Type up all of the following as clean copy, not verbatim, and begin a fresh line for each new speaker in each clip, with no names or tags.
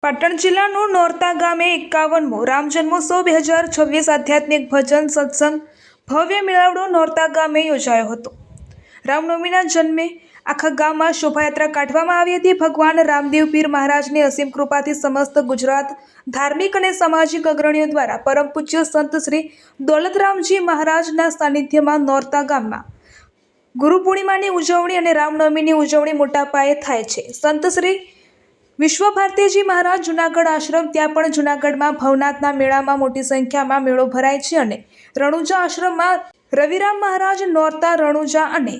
પાટણ જિલ્લાનું નોરતા ગામે 51મો રામ જન્મોત્સવ 2026 આધ્યાત્મિક ભજન સત્સંગ ભવ્ય મેળાવડો નોરતા ગામે યોજાયો હતો। રામનવમીના જન્મે આખા ગામમાં શોભાયાત્રા કાઢવામાં આવી હતી। ભગવાન રામદેવ પીર મહારાજની અસીમ કૃપાથી સમસ્ત ગુજરાત ધાર્મિક અને સામાજિક અગ્રણીઓ દ્વારા પરમ પૂજ્ય સંત શ્રી દોલતરામજી મહારાજના સાનિધ્યમાં નોરતા ગામમાં ગુરુ પૂર્ણિમાની ઉજવણી અને રામનવમીની ઉજવણી મોટા પાયે થાય છે। સંત શ્રી વિશ્વ ભારતીજી મહારાજ જૂનાગઢ આશ્રમ ત્યાં પણ જૂનાગઢમાં ભવનાથના મેળામાં મોટી સંખ્યામાં મેળો ભરાય છે અને રણુજા આશ્રમમાં રવિરામ મહારાજ નોરતા રણુજા અને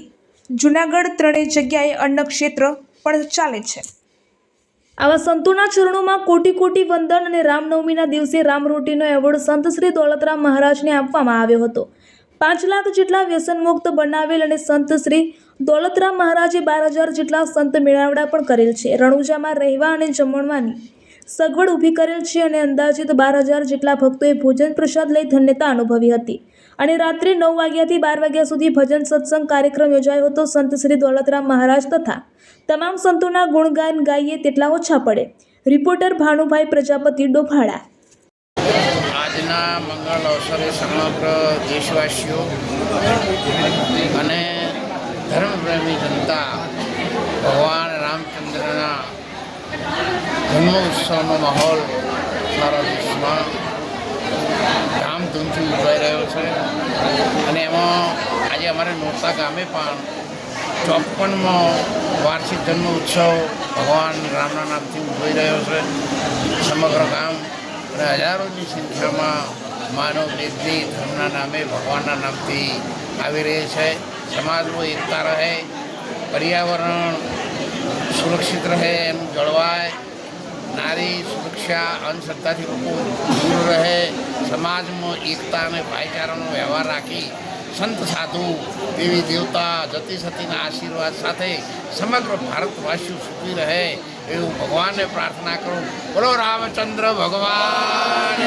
જૂનાગઢ ત્રણેય જગ્યાએ અન્નક્ષેત્ર પણ ચાલે છે। આવા સંતોના ચરણોમાં કોટી કોટી વંદન અને રામનવમીના દિવસે રામરોટીનો એવોર્ડ સંત શ્રી દોલતરામ મહારાજને આપવામાં આવ્યો હતો। 5 લાખ જેટલા વ્યસનમુક્ત બનાવેલ અને સંત શ્રી દોલતરામ મહારાજે 12,000 જેટલા સંત મેળાવડા પણ કરેલ છે। રણુજામાં રહેવા અને જમણવાની સગવડ ઊભી કરેલ છે અને અંદાજિત 12,000 જેટલા ભક્તોએ ભોજન પ્રસાદ લઈ ધન્યતા અનુભવી હતી અને રાત્રે 9 વાગ્યાથી 12 વાગ્યા સુધી ભજન સત્સંગ કાર્યક્રમ યોજાયો હતો। સંત શ્રી દોલતરામ મહારાજ તથા તમામ સંતોના ગુણગાન ગાઈએ તેટલા ઓછા પડે। રિપોર્ટર ભાનુભાઈ પ્રજાપતિ ડોભાડા।
આજના મંગળ અવસરે સમગ્ર દેશવાસીઓ અને ધર્મપ્રેમી જનતા ભગવાન રામચંદ્રના જન્મોત્સવનો માહોલ સારા દેશમાં ધામધૂમથી ઉજવાઈ રહ્યો છે અને એમાં આજે અમારે નોરતા ગામે પણ 54મો વાર્ષિક જન્મોત્સવ ભગવાન રામના નામથી ઉજવાઈ રહ્યો છે। સમગ્ર ગામ અને હજારોની સંખ્યામાં માનવ દેશની ધર્મના નામે ભગવાનના નામથી આવી રહી છે। સમાજમાં એકતા રહે, પર્યાવરણ સુરક્ષિત રહે, એનું જળવાય, નારી સુરક્ષા અંધશ્રદ્ધાથી લોકો દૂર રહે, સમાજમાં એકતા અને ભાઈચારાનો વ્યવહાર રાખી સંત સાધુ દેવી દેવતા જતી સતીના આશીર્વાદ સાથે સમગ્ર ભારતવાસીઓ સુખી રહે એવું ભગવાનને પ્રાર્થના કરું। બોલો રામચંદ્ર ભગવાન।